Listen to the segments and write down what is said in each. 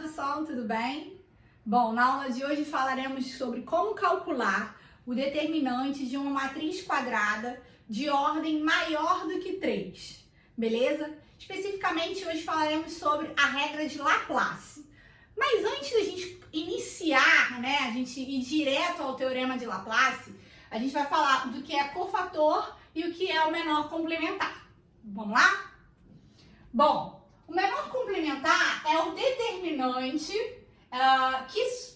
pessoal, tudo bem? Bom, na aula de hoje falaremos sobre como calcular o determinante de uma matriz quadrada de ordem maior do que 3, beleza? Especificamente hoje falaremos sobre a regra de Laplace. Mas antes da gente iniciar, a gente ir direto ao teorema de Laplace, a gente vai falar do que é cofator e o que é o menor complementar. Vamos lá? Bom, o menor complementar é o determinante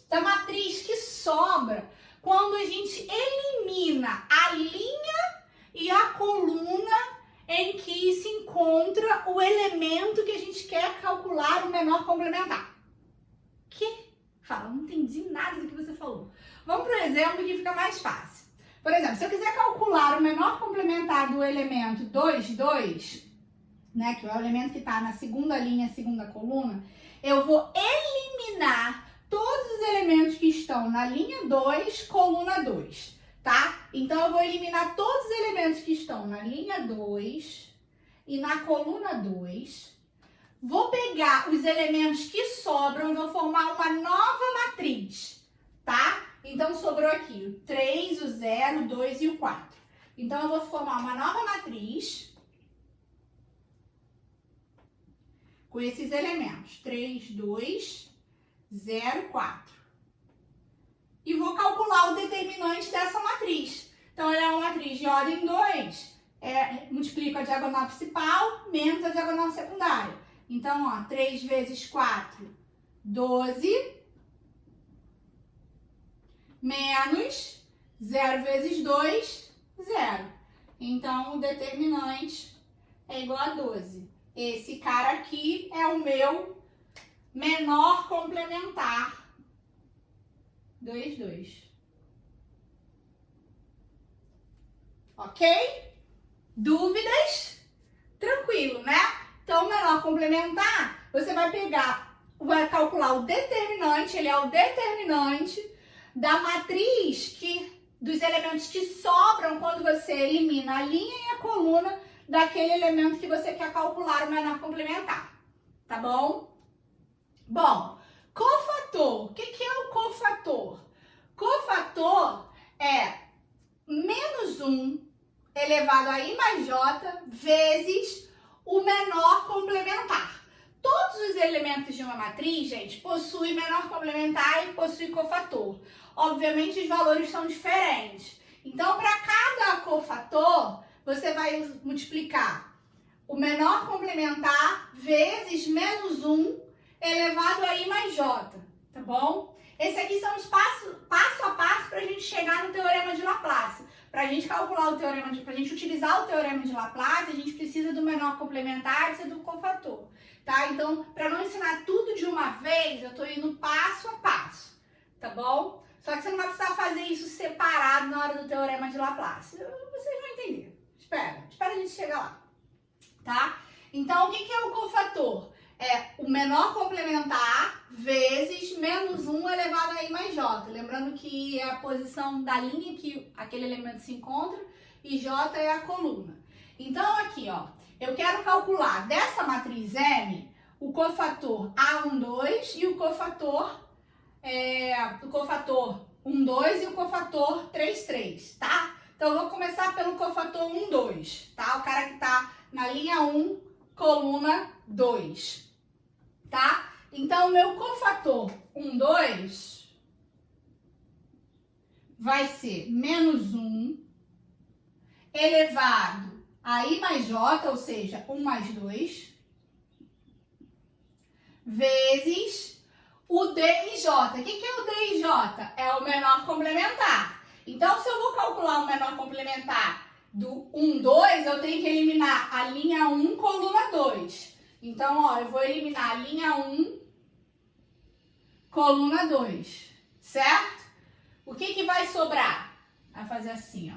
da matriz que sobra quando a gente elimina a linha e a coluna em que se encontra o elemento que a gente quer calcular o menor complementar. Que? Fala, não entendi nada do que você falou. Vamos para o exemplo que fica mais fácil. Por exemplo, se eu quiser calcular o menor complementar do elemento 2, 2, que é o elemento que está na segunda linha, segunda coluna, eu vou eliminar todos os elementos que estão na linha 2, coluna 2, tá? Então, eu vou eliminar todos os elementos que estão na linha 2 e na coluna 2. Vou pegar os elementos que sobram e vou formar uma nova matriz, tá? Então, sobrou aqui o 3, o 0, o 2 e o 4. Então, eu vou formar uma nova matriz com esses elementos, 3, 2, 0, 4. E vou calcular o determinante dessa matriz. Então, ela é uma matriz de ordem 2, multiplico a diagonal principal menos a diagonal secundária. Então, 3 vezes 4, 12, menos 0 vezes 2, 0. Então, o determinante é igual a 12. Esse cara aqui é o meu menor complementar. 2, 2. Ok? Dúvidas? Tranquilo, né? Então, o menor complementar, você vai calcular o determinante, ele é o determinante da matriz dos elementos que sobram quando você elimina a linha e a coluna daquele elemento que você quer calcular o menor complementar, tá bom? Bom, cofator. O que é o cofator? Cofator é menos 1 elevado a I mais J vezes o menor complementar. Todos os elementos de uma matriz, gente, possuem menor complementar e possuem cofator. Obviamente, os valores são diferentes. Então, para cada cofator, você vai multiplicar o menor complementar vezes menos 1 elevado a I mais J, tá bom? Esse aqui são os passo a passo para a gente chegar no teorema de Laplace. Para a gente calcular o teorema, para a gente utilizar o teorema de Laplace, a gente precisa do menor complementar e precisa do cofator, tá? Então, para não ensinar tudo de uma vez, eu estou indo passo a passo, tá bom? Só que você não vai precisar fazer isso separado na hora do teorema de Laplace. Vocês vão entender. Espera a gente chegar lá, tá? Então, o que é o cofator? É o menor complementar vezes menos 1 elevado a I mais J. Lembrando que é a posição da linha que aquele elemento se encontra e J é a coluna. Então, aqui, eu quero calcular dessa matriz M o cofator A12 e o cofator 12 e o cofator 33, tá? Então, eu vou começar pelo cofator 12, tá? O cara que tá na linha 1, coluna 2, tá? Então, o meu cofator 12 vai ser menos 1 elevado a I mais J, ou seja, 1 mais 2, vezes o D e J. O que é o D e J? É o menor complementar. Então, se eu vou calcular o menor complementar do 12, eu tenho que eliminar a linha 1, coluna 2. Então, eu vou eliminar a linha 1, coluna 2, certo? O que vai sobrar? Vai fazer assim,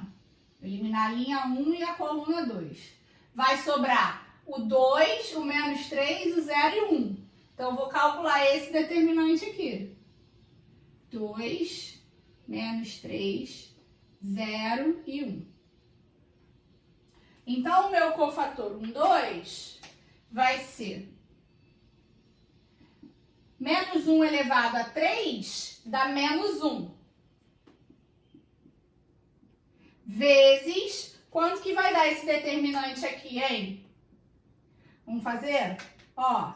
eliminar a linha 1 e a coluna 2. Vai sobrar o 2, o menos 3, o 0 e o 1. Então, eu vou calcular esse determinante aqui. 2, menos 3, 0 e 1. Então, o meu cofator 12 vai ser Menos 1 elevado a 3 dá menos 1. Vezes, quanto que vai dar esse determinante aqui, hein? Vamos fazer? Ó,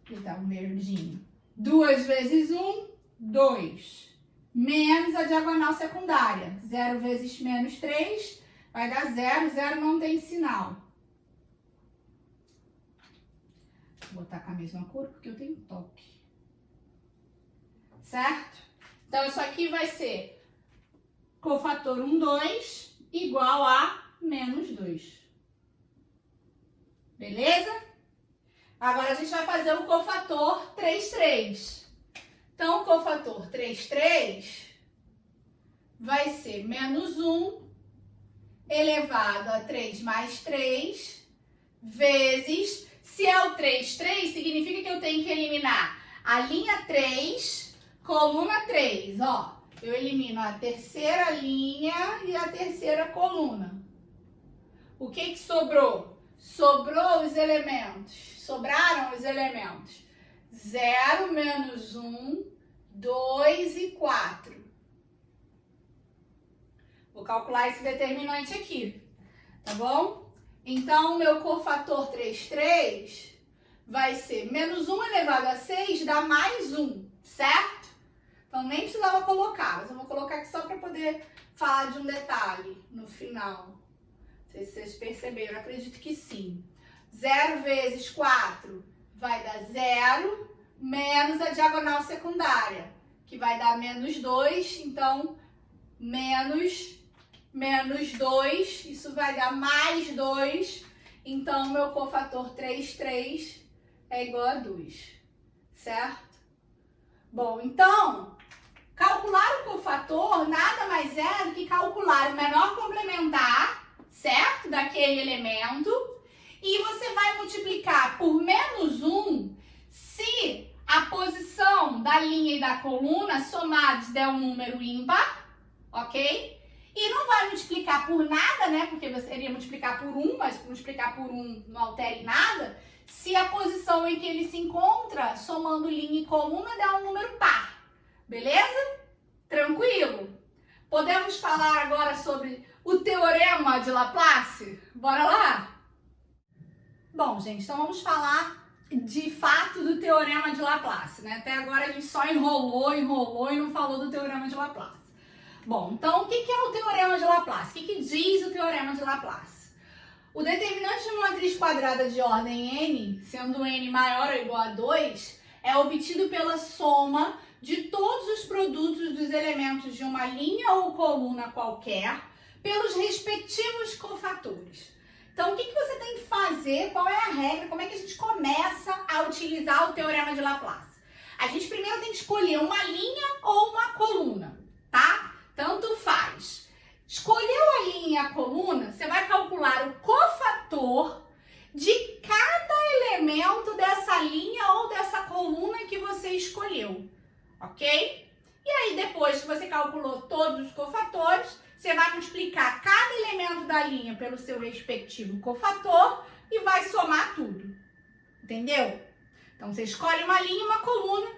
aqui dá um verdinho. 2 vezes 1, 2. Menos a diagonal secundária. 0 vezes menos 3 vai dar 0. 0 não tem sinal. Vou botar com a mesma cor porque eu tenho toque. Certo? Então, isso aqui vai ser cofator 1, 2 igual a menos 2. Beleza? Agora, a gente vai fazer o cofator 3, 3. Então, o cofator 3, 3 vai ser menos 1 elevado a 3 mais 3 vezes... Se é o 3, 3, significa que eu tenho que eliminar a linha 3, coluna 3, ó. Eu elimino a terceira linha e a terceira coluna. O que sobrou? Sobrou os elementos. Sobraram os elementos. 0, menos 1, 2 e 4. Vou calcular esse determinante aqui, tá bom? Então, o meu cofator 3, 3 vai ser menos 1 elevado a 6 dá mais 1, certo? Então, nem precisava colocar, mas eu vou colocar aqui só para poder falar de um detalhe no final. Não sei se vocês perceberam, eu acredito que sim. 0 vezes 4 vai dar 0, menos a diagonal secundária, que vai dar menos 2, então, menos 2, isso vai dar mais 2, então meu cofator 3, 3 é igual a 2, certo? Bom, então, calcular o cofator nada mais é do que calcular o menor complementar, certo? Daquele elemento, e você vai multiplicar por menos 1 se a posição da linha e da coluna somados der um número ímpar, ok? E não vai multiplicar por nada, né? Porque você iria multiplicar por 1, mas multiplicar por 1 não altera em nada. Se a posição em que ele se encontra, somando linha e coluna, der um número par. Beleza? Tranquilo? Podemos falar agora sobre o teorema de Laplace? Bora lá? Bom, gente, então vamos falar de fato do teorema de Laplace, né? Até agora a gente só enrolou e não falou do teorema de Laplace. Bom, então o que é o teorema de Laplace? O que diz o teorema de Laplace? O determinante de uma matriz quadrada de ordem n, sendo n maior ou igual a 2, é obtido pela soma de todos os produtos dos elementos de uma linha ou coluna qualquer pelos respectivos cofatores. Então, o que você tem que fazer? Qual é a regra? Como é que a gente começa a utilizar o teorema de Laplace? A gente primeiro tem que escolher uma linha ou uma coluna, tá? Tanto faz. Escolheu a linha e a coluna, você vai calcular o cofator de cada elemento dessa linha ou dessa coluna que você escolheu, ok? E aí, depois que você calculou todos os cofatores, você vai multiplicar cada elemento da linha pelo seu respectivo cofator e vai somar tudo, entendeu? Então, você escolhe uma linha e uma coluna,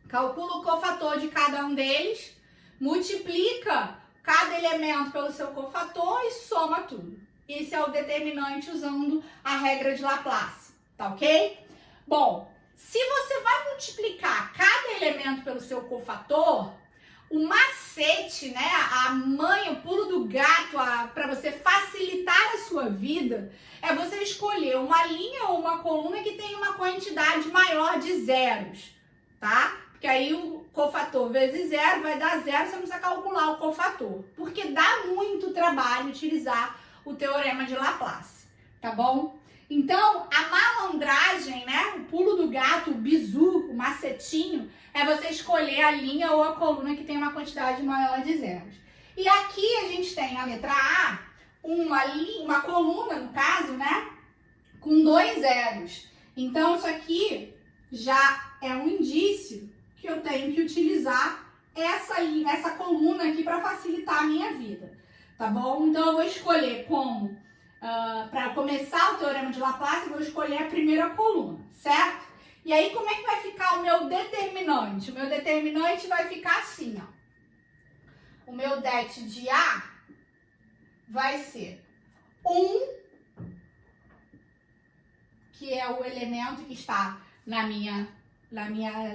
calcula o cofator de cada um deles, multiplica cada elemento pelo seu cofator e soma tudo. Esse é o determinante usando a regra de Laplace, tá ok? Bom, se você vai multiplicar cada elemento pelo seu cofator, o macete, né, a manha, o pulo do gato para você facilitar a sua vida, é você escolher uma linha ou uma coluna que tenha uma quantidade maior de zeros, tá? Porque aí o cofator vezes 0 vai dar 0, você não precisa calcular o cofator. Porque dá muito trabalho utilizar o teorema de Laplace, tá bom? Então, a malandragem, né, o pulo do gato, o bizu, o macetinho, é você escolher a linha ou a coluna que tem uma quantidade maior de zeros. E aqui a gente tem a letra A, uma coluna, no caso, né, com 2 zeros. Então, isso aqui já é um indício que eu tenho que utilizar essa coluna aqui para facilitar a minha vida, tá bom? Então, eu vou escolher para começar o teorema de Laplace, eu vou escolher a primeira coluna, certo? E aí, como é que vai ficar o meu determinante? O meu determinante vai ficar assim, ó. O meu det de A vai ser 1, que é o elemento que está na minha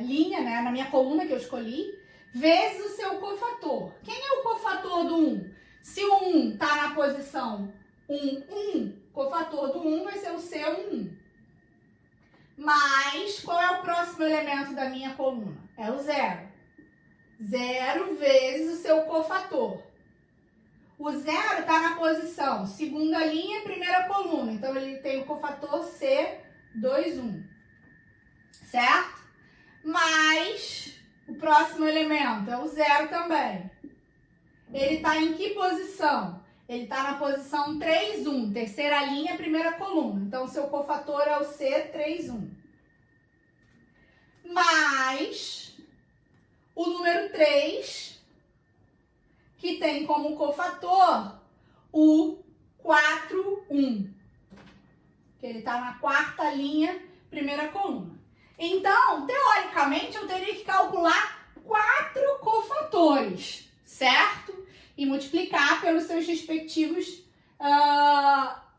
linha, né? Na minha coluna que eu escolhi, vezes o seu cofator. Quem é o cofator do 1? Se o 1 está na posição 1, cofator do 1 vai ser o C11. Mas qual é o próximo elemento da minha coluna? É o 0. 0 vezes o seu cofator. O 0 está na posição segunda linha, primeira coluna. Então, ele tem o cofator C21. Certo? Mas o próximo elemento é o 0 também. Ele está em que posição? Ele está na posição 3,1, terceira linha, primeira coluna. Então, o seu cofator é o C31. Mais o número 3, que tem como cofator o 4,1. Que ele está na quarta linha, primeira coluna. Então, teoricamente, eu teria que calcular 4 cofatores, certo? E multiplicar pelos seus respectivos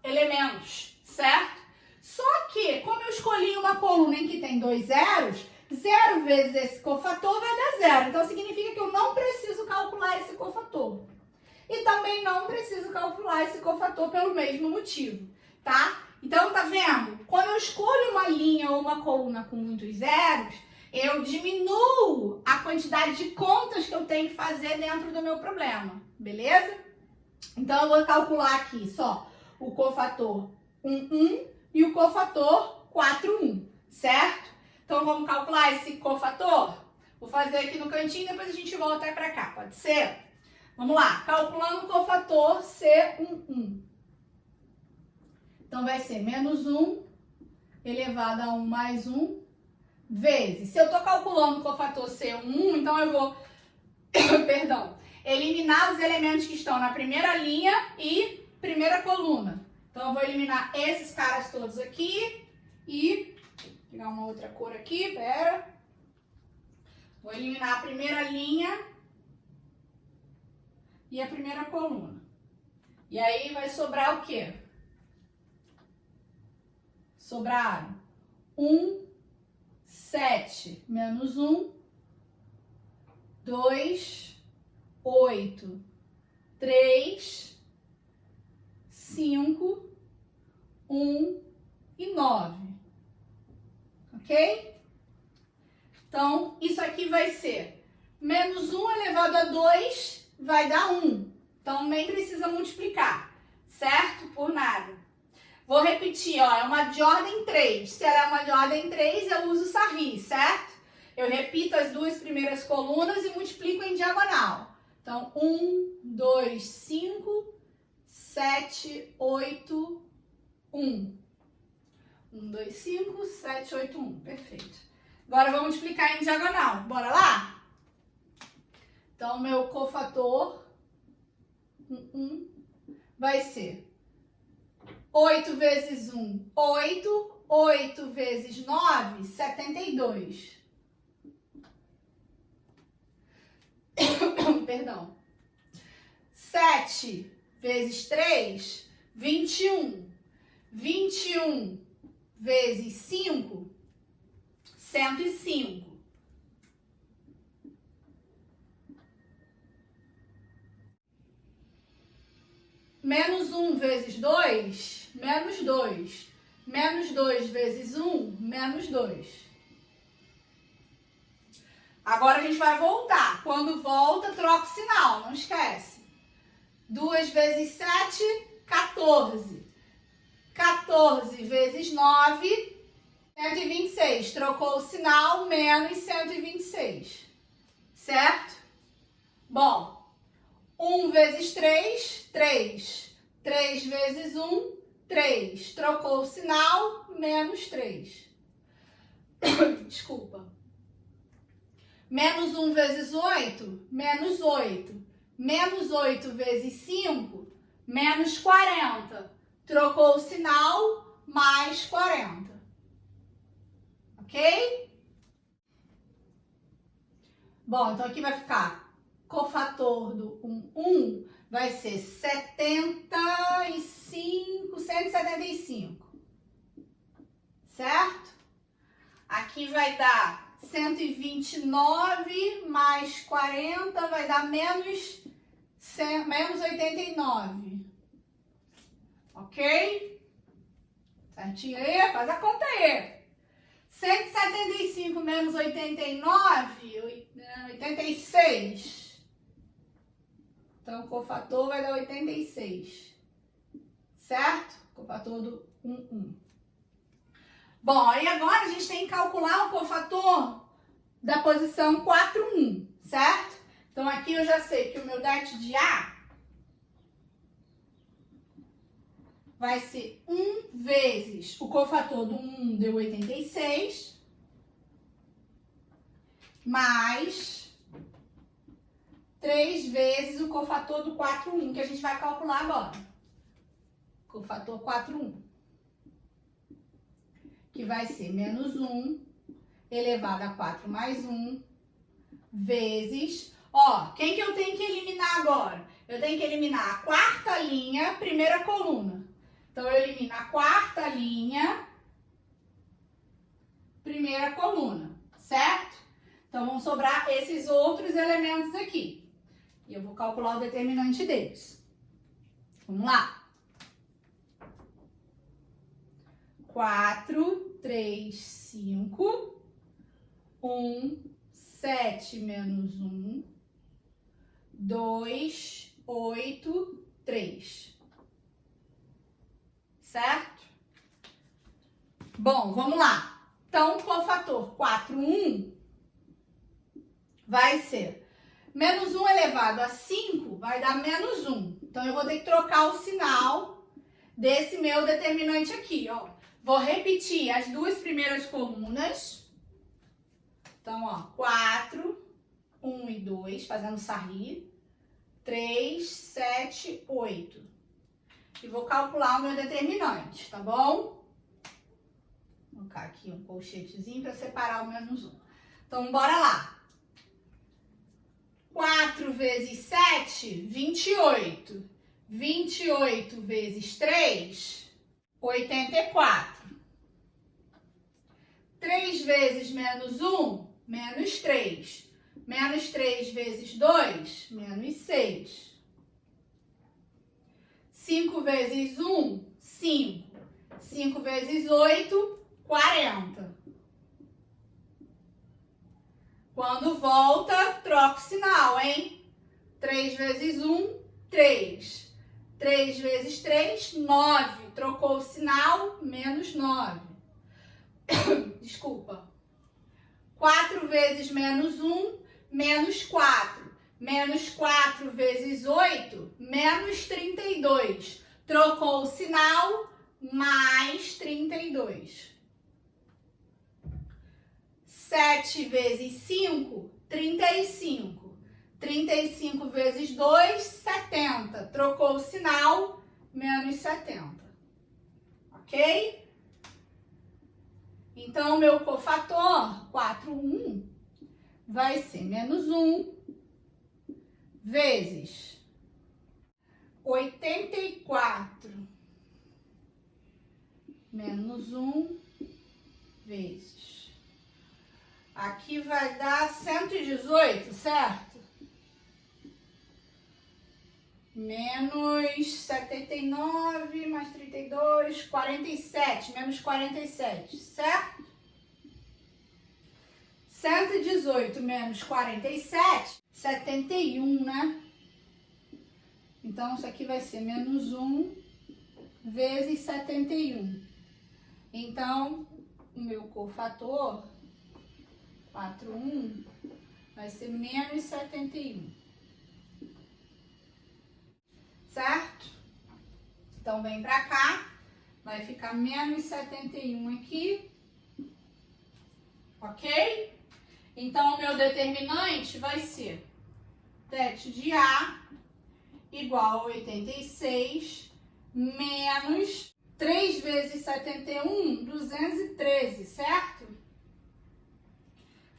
elementos, certo? Só que, como eu escolhi uma coluna em que tem 2 zeros, 0 vezes esse cofator vai dar 0. Então, significa que eu não preciso calcular esse cofator. E também não preciso calcular esse cofator pelo mesmo motivo, tá? Então, tá vendo? Quando eu escolho uma linha ou uma coluna com muitos zeros, eu diminuo a quantidade de contas que eu tenho que fazer dentro do meu problema, beleza? Então, eu vou calcular aqui só o cofator 1,1 e o cofator 4,1, certo? Então, vamos calcular esse cofator? Vou fazer aqui no cantinho, depois a gente volta pra cá, pode ser? Vamos lá, calculando o cofator C11. Então, vai ser menos 1 elevado a 1 mais 1 vezes. Se eu estou calculando o cofator C1, então eu vou, perdão, eliminar os elementos que estão na primeira linha e primeira coluna. Então, eu vou eliminar esses caras todos aqui e... Vou pegar uma outra cor aqui, pera. Vou eliminar a primeira linha e a primeira coluna. E aí vai sobrar o quê? Sobraram 1, 7 menos 1, 2, 8, 3, 5, 1 e 9. Ok? Então, isso aqui vai ser menos 1 elevado a 2 vai dar 1. Então, nem precisa multiplicar, certo? Por nada. Vou repetir, ó, é uma de ordem 3. Se ela é uma de ordem 3, eu uso Sarri, certo? Eu repito as duas primeiras colunas e multiplico em diagonal. Então, 1, 2, 5, 7, 8, 1. 1, 2, 5, 7, 8, 1. Perfeito. Agora, vamos multiplicar em diagonal. Bora lá? Então, meu cofator 1 vai ser 8 vezes 1, 8. 8 vezes 9, 72. Perdão. 7 vezes 3, 21. 21 vezes 5, 105. Menos 1 vezes 2, menos 2. Menos 2 vezes 1, menos 2. Agora a gente vai voltar. Quando volta, troca o sinal, não esquece. 2 vezes 7, 14. 14 vezes 9, 126. Trocou o sinal, menos 126. Certo? Bom, 1 vezes 3, 3. 3 vezes 1, 3. Trocou o sinal, menos 3. Desculpa. Menos 1 vezes 8, menos 8. Menos 8 vezes 5, menos 40. Trocou o sinal, mais 40. Ok? ok? Bom, então aqui vai ficar cofator do 1 vai ser 175, certo? Aqui vai dar 129 mais 40 vai dar menos 89, ok? Certinho aí? Faz a conta aí. 175 menos 89, 86. Então, o cofator vai dar 86, certo? Cofator do 1. Bom, aí agora a gente tem que calcular o cofator da posição 4, certo? Então, aqui eu já sei que o meu det de A vai ser 1 vezes o cofator do 1 deu 86, mais 3 vezes o cofator do 4, que a gente vai calcular agora. Cofator 4, que vai ser menos 1 elevado a 4 mais 1, vezes... Ó, quem que eu tenho que eliminar agora? Eu tenho que eliminar a quarta linha, primeira coluna. Então, eu elimino a quarta linha, primeira coluna, certo? Então, vão sobrar esses outros elementos aqui. E eu vou calcular o determinante deles. Vamos lá. 4, 3, 5, 1, 7 menos 1, 2, 8, 3. Certo? Bom, vamos lá. Então, o cofator 4, vai ser menos 1 elevado a 5 vai dar menos 1. Então, eu vou ter que trocar o sinal desse meu determinante aqui, ó. Vou repetir as duas primeiras colunas. Então, ó, 4, 1 e 2, fazendo sarri. 3, 7, 8. E vou calcular o meu determinante, tá bom? Vou colocar aqui um colchetezinho para separar o menos 1. Então, bora lá. 4 vezes 7, 28. 28 vezes 3, 84. 3 vezes menos 1, menos 3. Menos 3 vezes 2, menos 6. 5 vezes 1, 5. 5 vezes 8, 40. Quando volta, troca o sinal, hein? 3 vezes 1, 3. 3 vezes 3, 9. Trocou o sinal, menos 9. Desculpa. 4 vezes menos 1, menos 4. Menos 4 vezes 8, menos 32. Trocou o sinal, mais 32. 7 vezes 5, 35. 35 vezes 2, 70. Trocou o sinal, menos 70. Ok? Então, o meu cofator 4, vai ser menos 1 vezes 84 menos 1 vezes. Aqui vai dar 118, certo? Menos 79 mais 32, 47, menos 47, certo? 118 menos 47, 71, né? Então, isso aqui vai ser menos 1 vezes 71. Então, o meu cofator 4, vai ser menos 71. Certo? Então, vem pra cá, vai ficar menos 71 aqui. Ok? Então, o meu determinante vai ser det de A igual a 86 menos 3 vezes 71, 213, certo?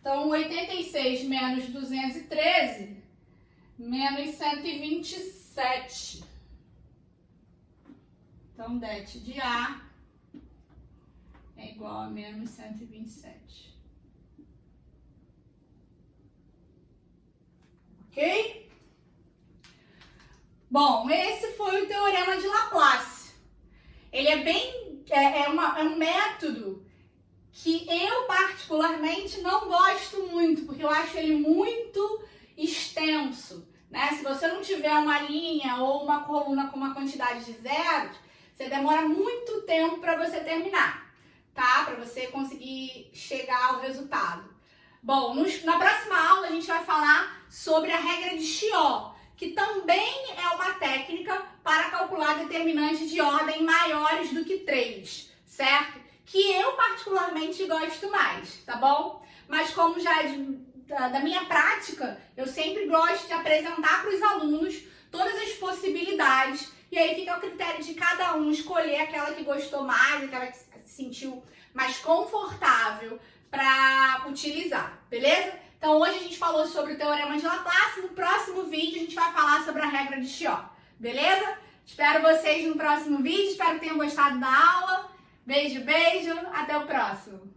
Então, 86 menos 213, menos 127. Então, det de A é igual a menos 127. Ok? Bom, esse foi o Teorema de Laplace. Ele é bem... é um método que eu, particularmente, não gosto muito, porque eu acho ele muito extenso, né? Se você não tiver uma linha ou uma coluna com uma quantidade de zeros, você demora muito tempo para você terminar, tá? Para você conseguir chegar ao resultado. Bom, na próxima aula a gente vai falar sobre a regra de Chió, que também é uma técnica para calcular determinantes de ordem maiores do que 3, certo? Que eu particularmente gosto mais, tá bom? Mas como já é da minha prática, eu sempre gosto de apresentar para os alunos todas as possibilidades e aí fica ao critério de cada um escolher aquela que gostou mais, aquela que se sentiu mais confortável para utilizar, beleza? Então hoje a gente falou sobre o Teorema de Laplace, no próximo vídeo a gente vai falar sobre a regra de Chió, beleza? Espero vocês no próximo vídeo, espero que tenham gostado da aula. Beijo, beijo, até o próximo!